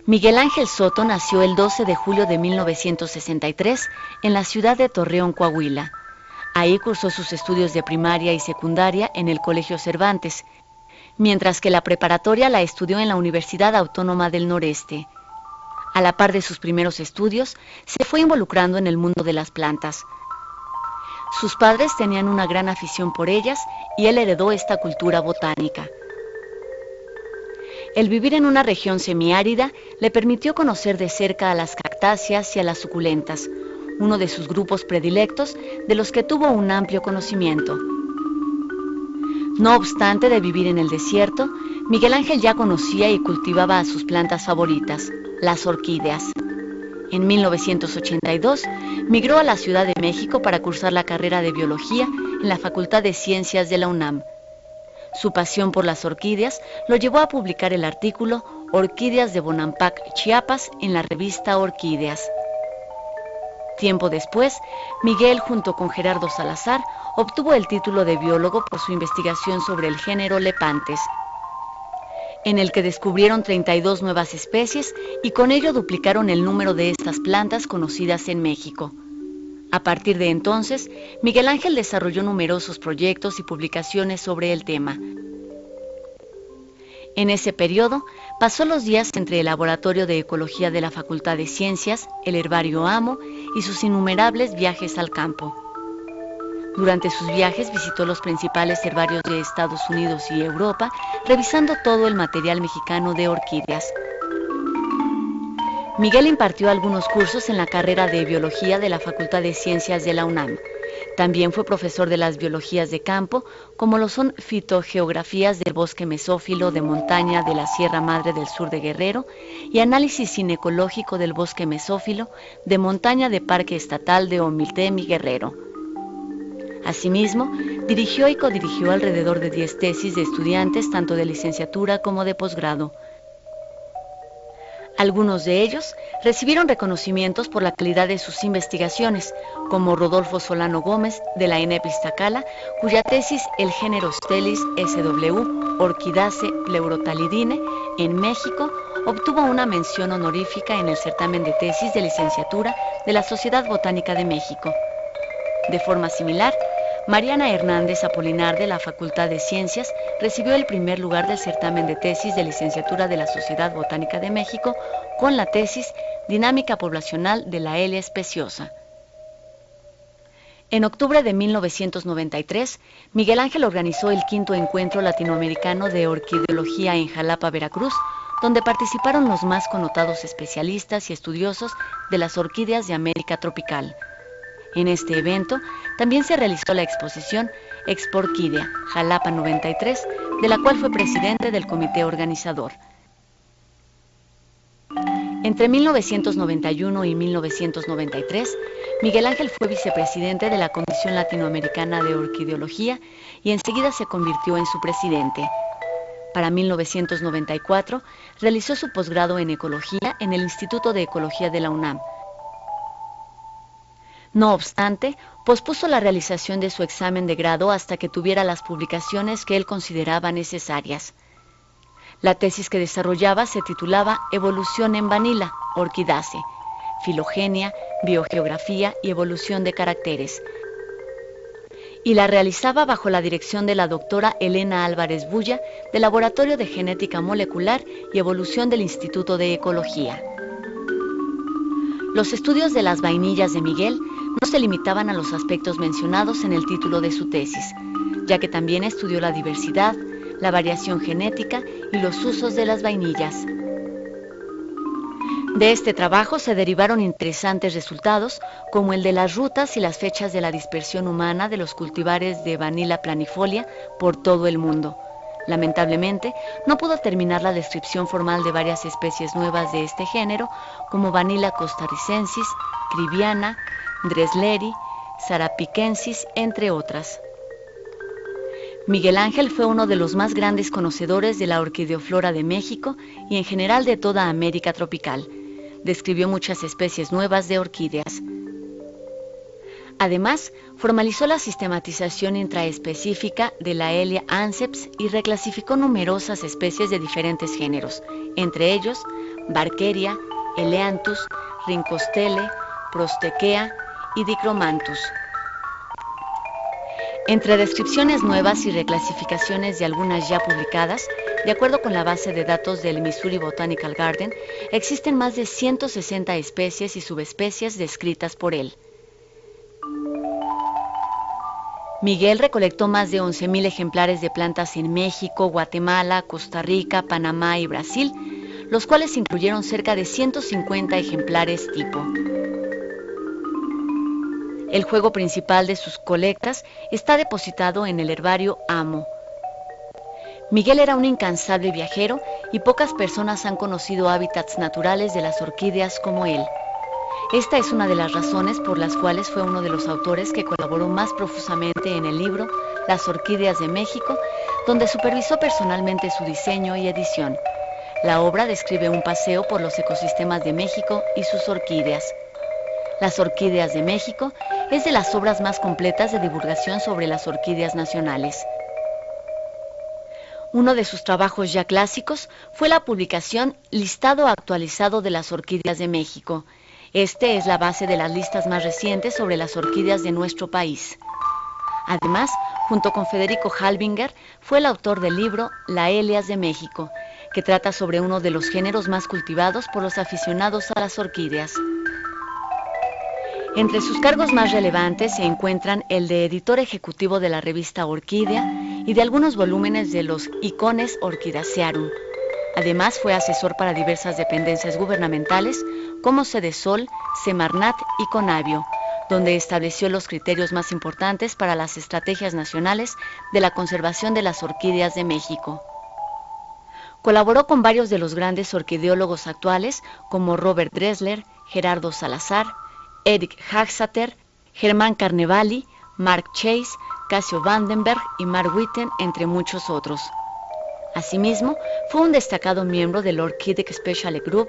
Miguel Ángel Soto nació el 12 de julio de 1963 en la ciudad de Torreón, Coahuila. Ahí cursó sus estudios de primaria y secundaria en el Colegio Cervantes, mientras que la preparatoria la estudió en la Universidad Autónoma del Noreste. A la par de sus primeros estudios, se fue involucrando en el mundo de las plantas. Sus padres tenían una gran afición por ellas y él heredó esta cultura botánica. El vivir en una región semiárida le permitió conocer de cerca a las cactáceas y a las suculentas, uno de sus grupos predilectos de los que tuvo un amplio conocimiento. No obstante de vivir en el desierto, Miguel Ángel ya conocía y cultivaba a sus plantas favoritas, las orquídeas. En 1982 migró a la Ciudad de México para cursar la carrera de Biología en la Facultad de Ciencias de la UNAM. Su pasión por las orquídeas lo llevó a publicar el artículo Orquídeas de Bonampak, Chiapas, en la revista Orquídeas. Tiempo después, Miguel, junto con Gerardo Salazar, obtuvo el título de biólogo por su investigación sobre el género Lepanthes, en el que descubrieron 32 nuevas especies y con ello duplicaron el número de estas plantas conocidas en México. A partir de entonces, Miguel Ángel desarrolló numerosos proyectos y publicaciones sobre el tema. En ese periodo, pasó los días entre el Laboratorio de Ecología de la Facultad de Ciencias, el Herbario Amo y sus innumerables viajes al campo. Durante sus viajes visitó los principales herbarios de Estados Unidos y Europa, revisando todo el material mexicano de orquídeas. Miguel impartió algunos cursos en la carrera de Biología de la Facultad de Ciencias de la UNAM. También fue profesor de las biologías de campo, como lo son fitogeografías del bosque mesófilo de montaña de la Sierra Madre del Sur de Guerrero y análisis cinecológico del bosque mesófilo de montaña de Parque Estatal de Omiltemi, Guerrero. Asimismo, dirigió y codirigió alrededor de 10 tesis de estudiantes tanto de licenciatura como de posgrado. Algunos de ellos recibieron reconocimientos por la calidad de sus investigaciones, como Rodolfo Solano Gómez, de la ENEP Iztacala, cuya tesis El género Stelis SW, Orchidaceae pleurotalidine, en México, obtuvo una mención honorífica en el certamen de tesis de licenciatura de la Sociedad Botánica de México. De forma similar, Mariana Hernández Apolinar, de la Facultad de Ciencias, recibió el primer lugar del certamen de tesis de licenciatura de la Sociedad Botánica de México con la tesis Dinámica poblacional de la L. speciosa. En octubre de 1993, Miguel Ángel organizó el 5º Encuentro Latinoamericano de Orquideología en Jalapa, Veracruz, donde participaron los más connotados especialistas y estudiosos de las orquídeas de América tropical. En este evento también se realizó la exposición Exporquídea, Jalapa 93, de la cual fue presidente del comité organizador. Entre 1991 y 1993, Miguel Ángel fue vicepresidente de la Comisión Latinoamericana de Orquideología y enseguida se convirtió en su presidente. Para 1994, realizó su posgrado en Ecología en el Instituto de Ecología de la UNAM. No obstante, pospuso la realización de su examen de grado hasta que tuviera las publicaciones que él consideraba necesarias. La tesis que desarrollaba se titulaba Evolución en Vanilla, Orchidaceae, Filogenia, Biogeografía y Evolución de Caracteres, y la realizaba bajo la dirección de la doctora Elena Álvarez Bulla, del Laboratorio de Genética Molecular y Evolución del Instituto de Ecología. Los estudios de las vainillas de Miguel no se limitaban a los aspectos mencionados en el título de su tesis, ya que también estudió la diversidad, la variación genética y los usos de las vainillas. De este trabajo se derivaron interesantes resultados, como el de las rutas y las fechas de la dispersión humana de los cultivares de Vanilla planifolia por todo el mundo. Lamentablemente, no pudo terminar la descripción formal de varias especies nuevas de este género, como Vanilla costarricensis, cribiana, Dresleri, sarapiquensis, entre otras. Miguel Ángel fue uno de los más grandes conocedores de la orquideoflora de México y en general de toda América tropical. Describió muchas especies nuevas de orquídeas. Además, formalizó la sistematización intraespecífica de la Ellia anceps y reclasificó numerosas especies de diferentes géneros, entre ellos Barkeria, Eleanthus, Rincostele, Prostekea y Dicromanthus. Entre descripciones nuevas y reclasificaciones de algunas ya publicadas, de acuerdo con la base de datos del Missouri Botanical Garden, existen más de 160 especies y subespecies descritas por él. Miguel recolectó más de 11,000 ejemplares de plantas en México, Guatemala, Costa Rica, Panamá y Brasil, los cuales incluyeron cerca de 150 ejemplares tipo. El juego principal de sus colectas está depositado en el herbario Amo. Miguel era un incansable viajero y pocas personas han conocido hábitats naturales de las orquídeas como él. Esta es una de las razones por las cuales fue uno de los autores que colaboró más profusamente en el libro Las Orquídeas de México, donde supervisó personalmente su diseño y edición. La obra describe un paseo por los ecosistemas de México y sus orquídeas. Las Orquídeas de México es de las obras más completas de divulgación sobre las orquídeas nacionales. Uno de sus trabajos ya clásicos fue la publicación Listado actualizado de las orquídeas de México. Este es la base de las listas más recientes sobre las orquídeas de nuestro país. Además, junto con Federico Halbinger, fue el autor del libro Laelias de México, que trata sobre uno de los géneros más cultivados por los aficionados a las orquídeas. Entre sus cargos más relevantes se encuentran el de editor ejecutivo de la revista Orquídea y de algunos volúmenes de los Icones Orchidacearum. Además, fue asesor para diversas dependencias gubernamentales como Sedesol, Semarnat y Conavio, donde estableció los criterios más importantes para las estrategias nacionales de la conservación de las orquídeas de México. Colaboró con varios de los grandes orquideólogos actuales como Robert Dressler, Gerardo Salazar, Eric Hagsater, Germán Carnevali, Mark Chase, Casio Vandenberg y Mark Witten, entre muchos otros. Asimismo, fue un destacado miembro del Orchideic Special Group,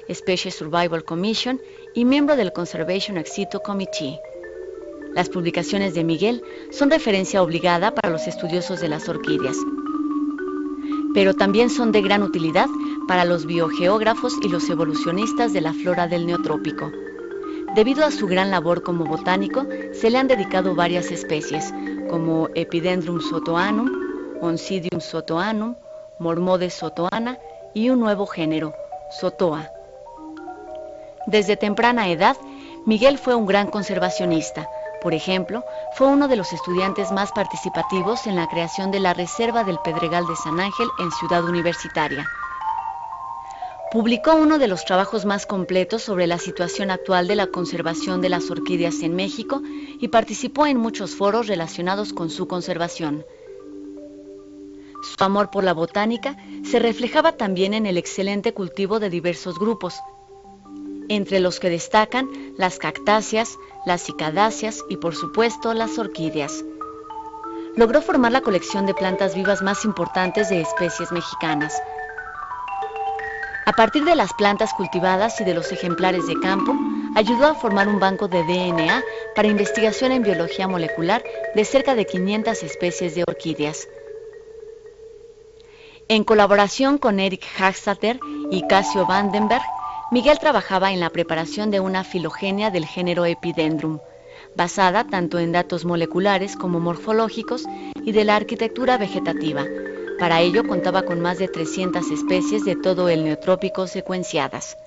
Species Survival Commission y miembro del Conservation Ex Situ Committee. Las publicaciones de Miguel son referencia obligada para los estudiosos de las orquídeas, pero también son de gran utilidad para los biogeógrafos y los evolucionistas de la flora del Neotrópico. Debido a su gran labor como botánico, se le han dedicado varias especies, como Epidendrum sotoanum, Oncidium sotoanum, Mormodes sotoana y un nuevo género, Sotoa. Desde temprana edad, Miguel fue un gran conservacionista. Por ejemplo, fue uno de los estudiantes más participativos en la creación de la Reserva del Pedregal de San Ángel en Ciudad Universitaria. Publicó uno de los trabajos más completos sobre la situación actual de la conservación de las orquídeas en México y participó en muchos foros relacionados con su conservación. Su amor por la botánica se reflejaba también en el excelente cultivo de diversos grupos, entre los que destacan las cactáceas, las cicadáceas y por supuesto las orquídeas. Logró formar la colección de plantas vivas más importantes de especies mexicanas. A partir de las plantas cultivadas y de los ejemplares de campo, ayudó a formar un banco de DNA para investigación en biología molecular de cerca de 500 especies de orquídeas. En colaboración con Eric Hagsater y Casio Vandenberg, Miguel trabajaba en la preparación de una filogenia del género Epidendrum, basada tanto en datos moleculares como morfológicos y de la arquitectura vegetativa. Para ello contaba con más de 300 especies de todo el Neotrópico secuenciadas.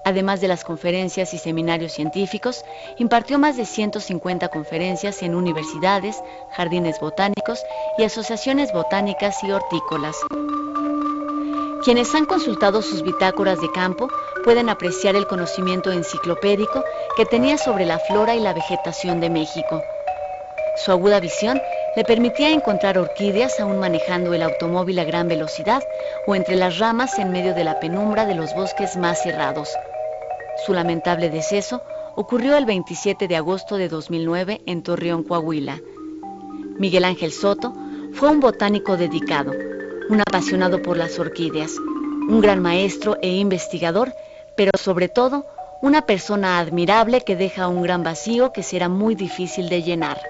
Además de las conferencias y seminarios científicos, impartió más de 150 conferencias en universidades, jardines botánicos y asociaciones botánicas y hortícolas. Quienes han consultado sus bitácoras de campo pueden apreciar el conocimiento enciclopédico que tenía sobre la flora y la vegetación de México. Su aguda visión le permitía encontrar orquídeas aún manejando el automóvil a gran velocidad o entre las ramas en medio de la penumbra de los bosques más cerrados. Su lamentable deceso ocurrió el 27 de agosto de 2009 en Torreón, Coahuila. Miguel Ángel Soto fue un botánico dedicado, un apasionado por las orquídeas, un gran maestro e investigador, pero sobre todo una persona admirable que deja un gran vacío que será muy difícil de llenar.